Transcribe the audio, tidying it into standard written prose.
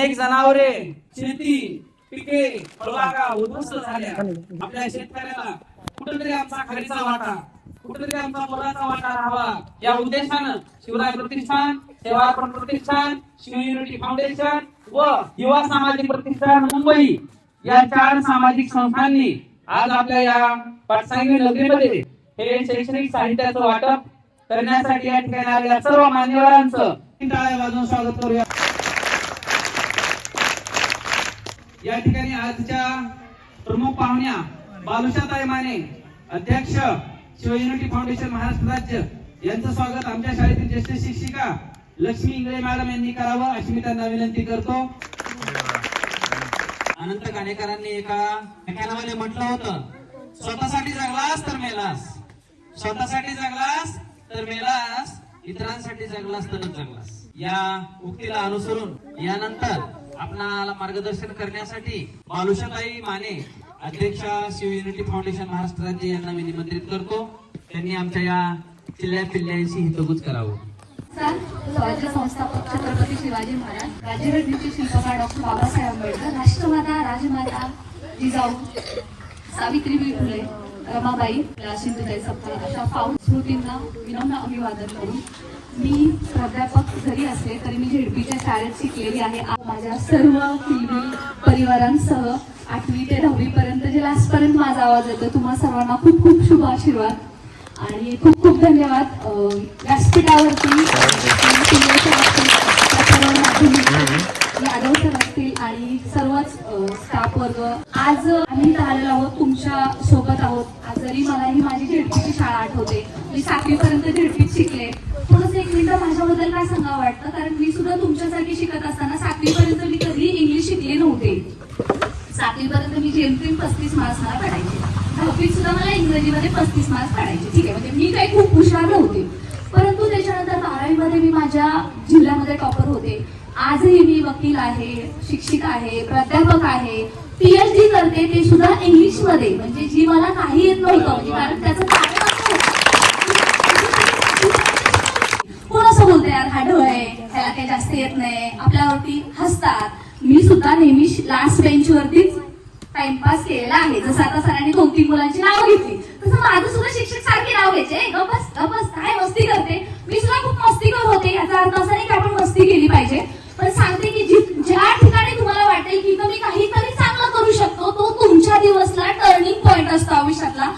एक जनावरे, शेती, पिके, फळबागा उद्ध्वस्त झाल्या. आपल्या शेतकऱ्याला कुठेतरी आमचा खारीचा वाटा, कुठेतरी आमचा मोलाचा वाटा राहावा या उद्देशानं शिवराय प्रतिष्ठान, सेवार्पण प्रतिष्ठान, शिव युनिटी फाउंडेशन व युवा सामाजिक प्रतिष्ठान मुंबई या 4 सामाजिक संस्थांनी आज आपल्या या पाटसांगी नगरीमध्ये हे शैक्षणिक साहित्याचं वाटप करण्यासाठी या ठिकाणी आलेल्या सर्व मान्यवरांचं टाळ्या वाजवून स्वागत करूया. या ठिकाणी आजच्या प्रमुख पाहुण्या बालुशाताई माने, अध्यक्ष शिव युनिटी फाउंडेशन महाराष्ट्र राज्य यांचं स्वागत आमच्या शाळेतील ज्येष्ठ शिक्षिका लक्ष्मी इंगळे मॅडम यांनी करावं अशी मी त्यांना विनंती करतो. अनंत काणेकरांनी एका व्याख्यानामध्ये म्हटलं होतं, स्वतःसाठी जगलास तर मेलास, स्वतःसाठी जगलास तर मेलास, इतरांसाठी जगलास तर जगलास. या उक्तीला अनुसरून यानंतर आपणाला मार्गदर्शन करण्यासाठी बालुशाताई माने, अध्यक्षा शिव युनिटी फाउंडेशन महाराष्ट्र राज्य यांना मी निमंत्रित करतो. त्यांनी आमच्या या चिल्ल्या पिल्ल्यांशी हितगुज करावं. स्वराज्य संस्थापक छत्रपती शिवाजी महाराज, राज्यघटनेचे शिल्पकार डॉक्टर बाबासाहेब आंबेडकर, राष्ट्रमाता राजमाता जिजाऊ सावित्रीबाई फुले, रमाबाई, सिंधुताई सपकाळ अशा पाऊल स्मृतींना विनम्र अभिवादन करून मी प्राध्यापक जरी असले तरी मी झेडपीच्या शाळेत शिकलेली आहे. माझ्या सर्व फिल्मी परिवारांसह 8वी ते 10वी पर्यंत जे लास्ट पर्यंत माझा आवाज येतो. तुम्हा सर्वांना खूप खूप शुभ आशीर्वाद आणि खूप खूप धन्यवाद. व्यासपीठावरती यादव सर असतील आणि सर्वच स्टाफ वर्ग, आज आम्ही आलेलो आहोत, तुमच्या सोबत आहोत. आज जरी मलाही माझी झेडपीची शाळा आठवते, मी 7वी पर्यंत झेडपीत शिकले. थोडंसं एक मिनिटं माझ्याबद्दल काय सांगावं वाटतं, कारण मी सुद्धा तुमच्यासारखी शिकत असताना 7वी पर्यंत मी कधी इंग्लिश शिकले नव्हते. 7वी पर्यंत मी जेमतेम 35 मार्क्स मला पडायचे. 10वीत सुद्धा मला इंग्रजीमध्ये 35 मार्क्स पडायचे. ठीक आहे, म्हणजे मी काही खूप हुशार नव्हते. परंतु त्याच्यानंतर 12वी मध्ये मी माझ्या जिल्ह्यामध्ये टॉपर होते. आजही मी वकील आहे, शिक्षिका आहे, प्राध्यापक आहे, PhD करते, ते सुद्धा इंग्लिश मध्ये. म्हणजे जी मला काही येत नव्हतं, म्हणजे कारण त्याचं कारण असं होतं, कोण असं बोलतं यार हा ढ आहे, त्याला काही जास्त येत नाही, आपल्यावरती हसतात. मी सुद्धा नेहमी लास्ट बेंच वरतीच टाइमपास केलेला आहे. जसं आता सरांनी 2-3 मुलांची नाव घेतली, तसं माझं सुद्धा शिक्षक सारखी नाव घ्यायचे, गपस काय मस्ती करते. मी सुद्धा खूप मस्तीकर होते. याचा अर्थ असा नाही की आपण मस्ती केली पाहिजे, पण सांगते की ज्या ठिकाणी तुम्हाला वाटेल की मी काहीतरी चांगलं करू शकतो, तो तुमच्या दिवसला टर्निंग पॉइंट असतो आयुष्यातला.